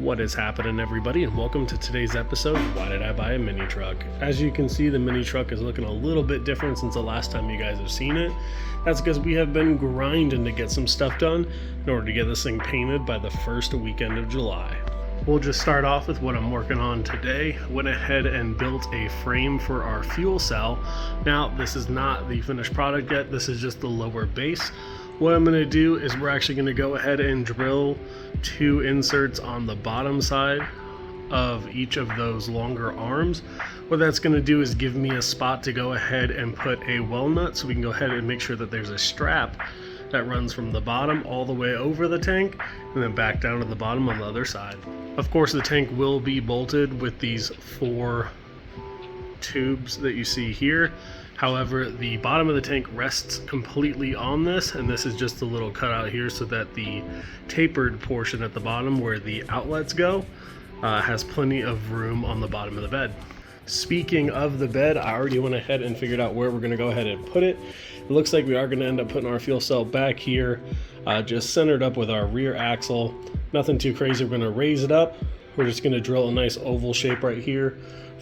What is happening, everybody, and welcome to today's episode of Why Did I Buy a Minitruck? As you can see, the Minitruck is looking a little bit different since the last time you guys have seen it. That's because we have been grinding to get some stuff done in order to get this thing painted by the first weekend of July. We'll just start off with what I'm working on today. Went ahead and built a frame for our fuel cell. Now, this is not the finished product yet. This is just the lower base. What I'm going to do is we're actually going to go ahead and drill 2 inserts on the bottom side of each of those longer arms. What that's going to do is give me a spot to go ahead and put a well nut, so we can go ahead and make sure that there's a strap that runs from the bottom all the way over the tank and then back down to the bottom on the other side. Of course, the tank will be bolted with these 4 tubes that you see here. However, the bottom of the tank rests completely on this, and this is just a little cutout here so that the tapered portion at the bottom where the outlets go has plenty of room on the bottom of the bed. Speaking of the bed, I already went ahead and figured out where we're going to go ahead and put it. It looks like we are going to end up putting our fuel cell back here, just centered up with our rear axle. Nothing too crazy. We're going to raise it up. We're just going to drill a nice oval shape right here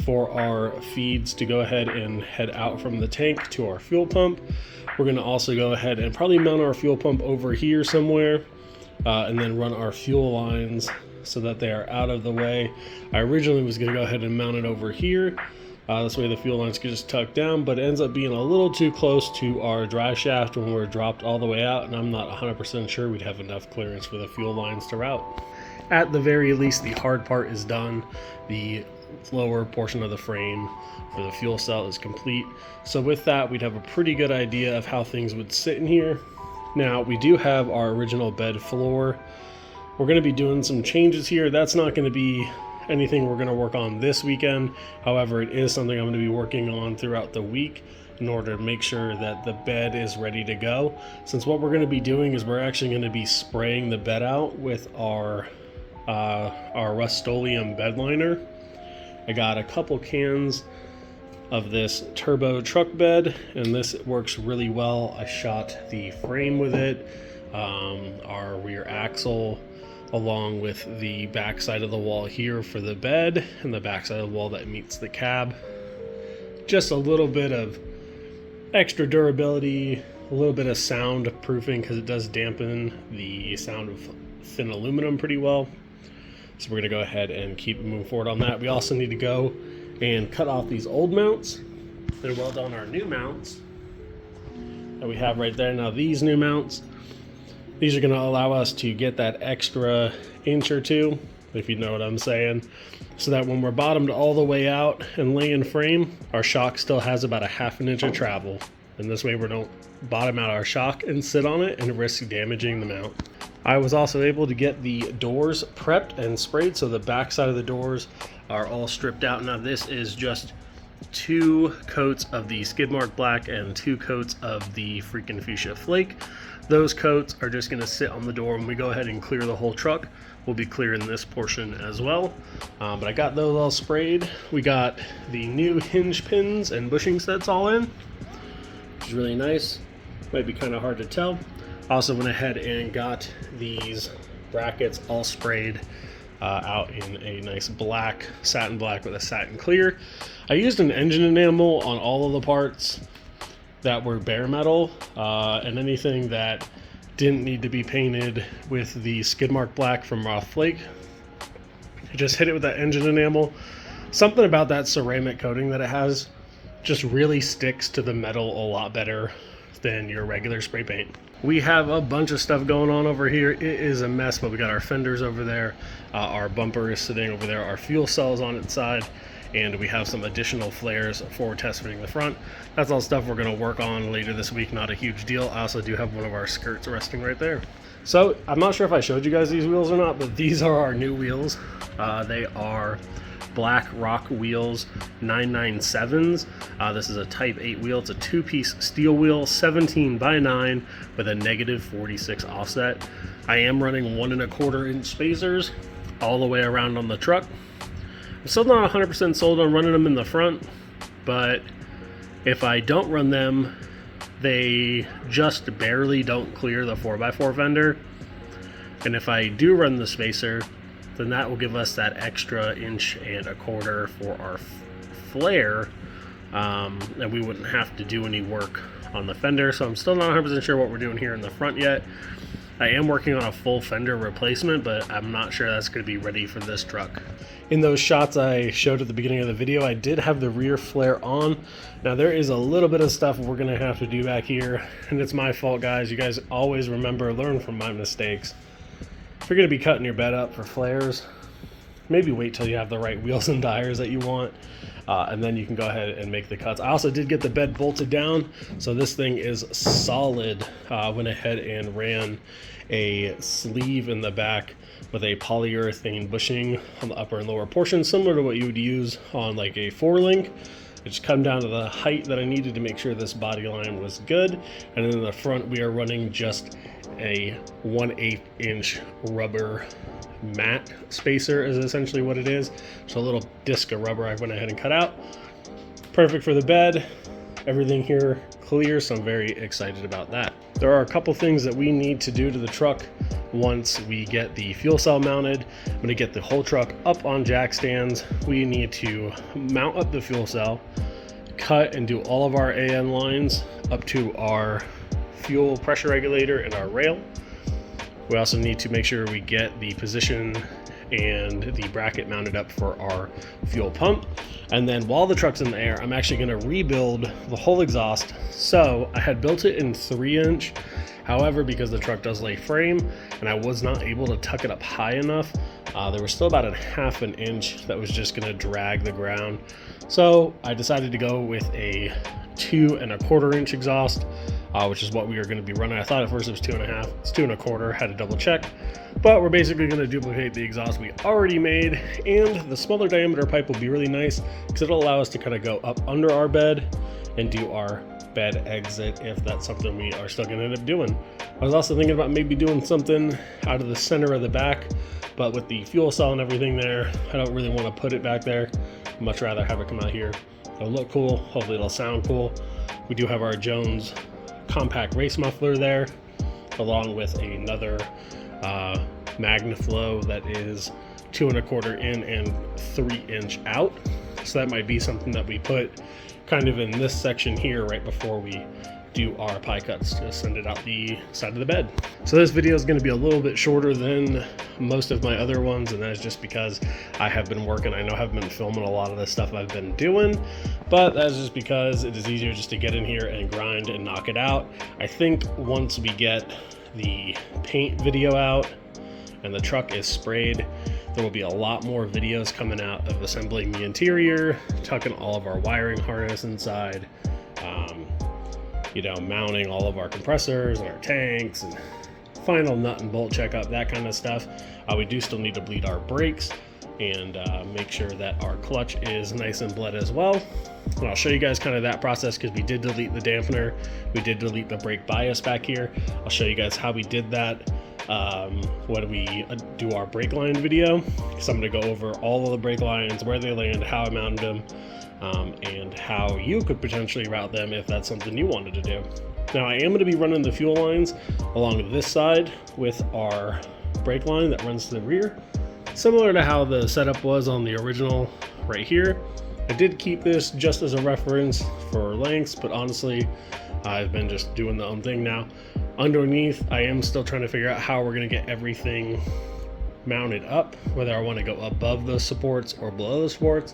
for our feeds to go ahead and head out from the tank to our fuel pump. We're going to also go ahead and probably mount our fuel pump over here somewhere, and then run our fuel lines so that they are out of the way. I originally was going to go ahead and mount it over here. This way the fuel lines could just tuck down, but it ends up being a little too close to our drive shaft when we're dropped all the way out, and I'm not 100% sure we'd have enough clearance for the fuel lines to route. At the very least, the hard part is done. The lower portion of the frame for the fuel cell is complete. So with that, we'd have a pretty good idea of how things would sit in here. Now, we do have our original bed floor. We're going to be doing some changes here. That's not going to be anything we're going to work on this weekend. However, it is something I'm going to be working on throughout the week in order to make sure that the bed is ready to go. Since what we're going to be doing is we're actually going to be spraying the bed out with our Rust-Oleum bed liner. I got a couple cans of this turbo truck bed, and this works really well. I shot the frame with it, our rear axle, along with the back side of the wall here for the bed, and the back side of the wall that meets the cab. Just a little bit of extra durability, a little bit of sound proofing because it does dampen the sound of thin aluminum pretty well. So we're going to go ahead and keep moving forward on that. We also need to go and cut off these old mounts and weld on our new mounts that we have right there. Now these new mounts, these are going to allow us to get that extra inch or two, if you know what I'm saying, so that when we're bottomed all the way out and lay in frame, our shock still has about a ½ inch of travel. And this way we don't bottom out our shock and sit on it and risk damaging the mount. I was also able to get the doors prepped and sprayed, so the back side of the doors are all stripped out. Now this is just 2 coats of the skid mark black and 2 coats of the freaking fuchsia flake. Those coats are just going to sit on the door. When we go ahead and clear the whole truck, we'll be clearing this portion as well. But I got those all sprayed. We got the new hinge pins and bushing sets all in, which is really nice. Might be kind of hard to tell. Also went ahead and got these brackets all sprayed out in a nice black, satin black with a satin clear. I used an engine enamel on all of the parts that were bare metal, and anything that didn't need to be painted with the skid mark black from Roth Flake. I just hit it with that engine enamel. Something about that ceramic coating that it has just really sticks to the metal a lot better than your regular spray paint. We have a bunch of stuff going on over here. It is a mess, but we got our fenders over there, our bumper is sitting over there, our fuel cell is on its side, and we have some additional flares for test fitting the front. That's all stuff we're going to work on later this week. Not a huge deal. I also do have one of our skirts resting right there. So I'm not sure if I showed you guys these wheels or not, but these are our new wheels. They are Black Rock wheels 997s. This is a type 8 wheel. It's a 2-piece steel wheel, 17x9 with a -46 offset. I am running 1¼ inch spacers all the way around on the truck. I'm still not 100% sold on running them in the front, but if I don't run them, they just barely don't clear the 4x4 fender. And if I do run the spacer, then that will give us that extra 1.25 inches for our flare, and we wouldn't have to do any work on the fender. So I'm still not 100% sure what we're doing here in the front yet. I am working on a full fender replacement, but I'm not sure that's going to be ready for this truck. In those shots I showed at the beginning of the video, I did have the rear flare on. Now there is a little bit of stuff we're going to have to do back here, and it's my fault, guys. You guys always remember, learn from my mistakes. If you're going to be cutting your bed up for flares, maybe wait till you have the right wheels and tires that you want, and then you can go ahead and make the cuts. I also did get the bed bolted down, so this thing is solid. Went ahead and ran a sleeve in the back with a polyurethane bushing on the upper and lower portion, similar to what you would use on like a 4-link. It just come down to the height that I needed to make sure this body line was good. And then in the front, we are running just a 1/8 inch rubber mat spacer is essentially what it is. So a little disc of rubber I went ahead and cut out. Perfect for the bed. Everything here clear, so I'm very excited about that. There are a couple things that we need to do to the truck once we get the fuel cell mounted. I'm going to get the whole truck up on jack stands. We need to mount up the fuel cell, cut and do all of our AN lines up to our fuel pressure regulator and our rail. We also need to make sure we get the position and the bracket mounted up for our fuel pump. And then while the truck's in the air, I'm actually going to rebuild the whole exhaust. So I had built it in 3-inch. However, because the truck does lay frame and I was not able to tuck it up high enough, there was still about a 1/2 inch that was just going to drag the ground. So I decided to go with a 2 1/4 inch exhaust, which is what we are going to be running. I thought at first it was 2.5. It's 2 1/4. Had to double check, but we're basically going to duplicate the exhaust we already made, and the smaller diameter pipe will be really nice because it'll allow us to kind of go up under our bed and do our bed exit if that's something we are still going to end up doing. I was also thinking about maybe doing something out of the center of the back, but with the fuel cell and everything there, I don't really want to put it back there. I'd much rather have it come out here. It'll look cool. Hopefully it'll sound cool. We do have our Jones compact race muffler there, along with another MagnaFlow that is 2 1/4 in and 3-inch out. So that might be something that we put kind of in this section here right before we do our pie cuts to send it out the side of the bed. So this video is going to be a little bit shorter than most of my other ones, and that's just because I have been working. I know I haven't been filming a lot of the stuff I've been doing, but that's just because it is easier just to get in here and grind and knock it out. I think once we get the paint video out and the truck is sprayed, there will be a lot more videos coming out of assembling the interior, tucking all of our wiring harness inside, you know, mounting all of our compressors and our tanks and final nut and bolt checkup, that kind of stuff. We do still need to bleed our brakes and make sure that our clutch is nice and bled as well. And I'll show you guys kind of that process because we did delete the dampener. We did delete the brake bias back here. I'll show you guys how we did that when we do our brake line video. So I'm going to go over all of the brake lines, where they land, how I mounted them, and how you could potentially route them if that's something you wanted to do. Now I am going to be running the fuel lines along this side with our brake line that runs to the rear, similar to how the setup was on the original right here. I did keep this just as a reference for lengths, but honestly I've been just doing the own thing now. Underneath, I am still trying to figure out how we're going to get everything mounted up, whether I want to go above those supports or below the supports.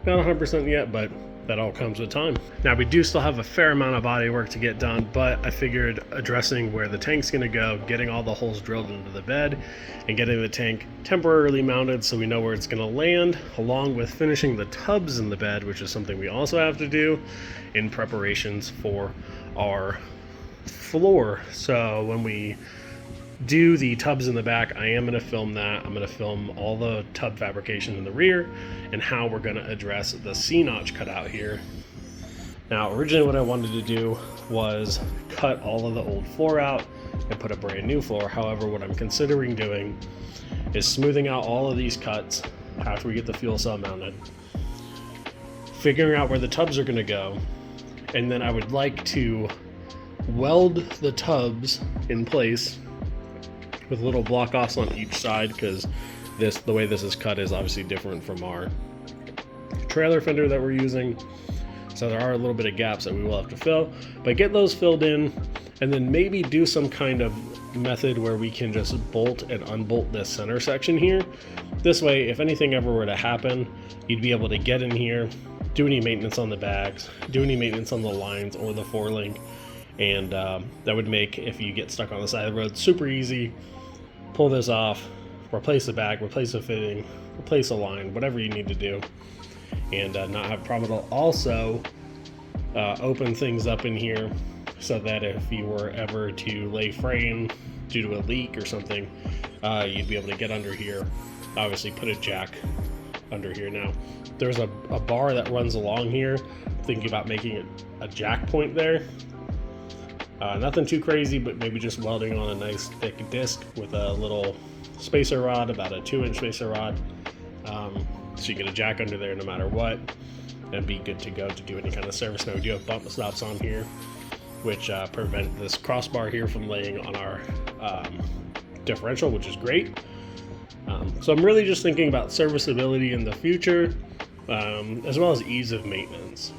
Not 100% yet, but that all comes with time. Now we do still have a fair amount of body work to get done, but I figured addressing where the tank's going to go, getting all the holes drilled into the bed, and getting the tank temporarily mounted so we know where it's going to land, along with finishing the tubs in the bed, which is something we also have to do in preparations for our floor. So when we do the tubs in the back, I am going to film that. I'm going to film all the tub fabrication in the rear and how we're going to address the C-notch cutout here. Now originally what I wanted to do was cut all of the old floor out and put a brand new floor. However, what I'm considering doing is smoothing out all of these cuts after we get the fuel cell mounted, figuring out where the tubs are going to go, and then I would like to weld the tubs in place with little block offs on each side, because The way this is cut is obviously different from our trailer fender that we're using. So there are a little bit of gaps that we will have to fill, but get those filled in, and then maybe do some kind of method where we can just bolt and unbolt this center section here. This way, if anything ever were to happen, you'd be able to get in here, do any maintenance on the bags, do any maintenance on the lines or the four-link, and that would make, if you get stuck on the side of the road, super easy. Pull this off, replace the bag, replace the fitting, replace a line, whatever you need to do, and not have a problem at all. Also, open things up in here so that if you were ever to lay frame due to a leak or something, you'd be able to get under here. Obviously put a jack under here. Now there's a bar that runs along here. Thinking about making it a jack point there. Nothing too crazy, but maybe just welding on a nice thick disc with a little spacer rod, about a 2-inch spacer rod, so you get a jack under there no matter what, and be good to go to do any kind of service. Now we do have bump stops on here, which prevent this crossbar here from laying on our differential, which is great. So I'm really just thinking about serviceability in the future, as well as ease of maintenance.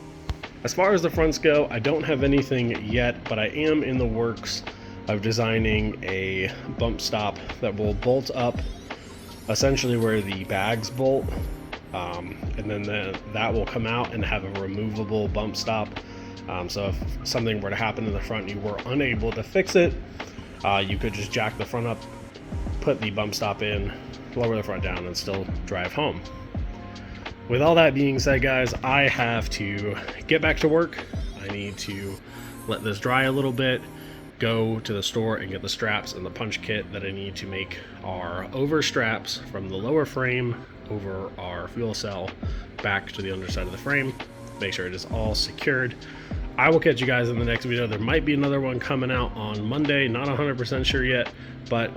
As far as the fronts go, I don't have anything yet, but I am in the works of designing a bump stop that will bolt up essentially where the bags bolt, and then that will come out and have a removable bump stop. So if something were to happen in the front and you were unable to fix it, you could just jack the front up, put the bump stop in, lower the front down, and still drive home. With all that being said, guys, I have to get back to work. I need to let this dry a little bit, go to the store and get the straps and the punch kit that I need to make our over straps from the lower frame over our fuel cell back to the underside of the frame. Make sure it is all secured. I will catch you guys in the next video. There might be another one coming out on Monday. Not 100% sure yet, but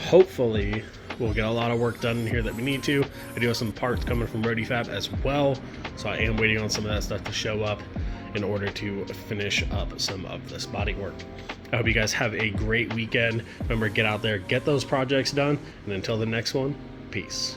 hopefully we'll get a lot of work done in here that we need to. I do have some parts coming from Roadie as well, so I am waiting on some of that stuff to show up in order to finish up some of this body work. I hope you guys have a great weekend. Remember, get out there, get those projects done, and until the next one, peace.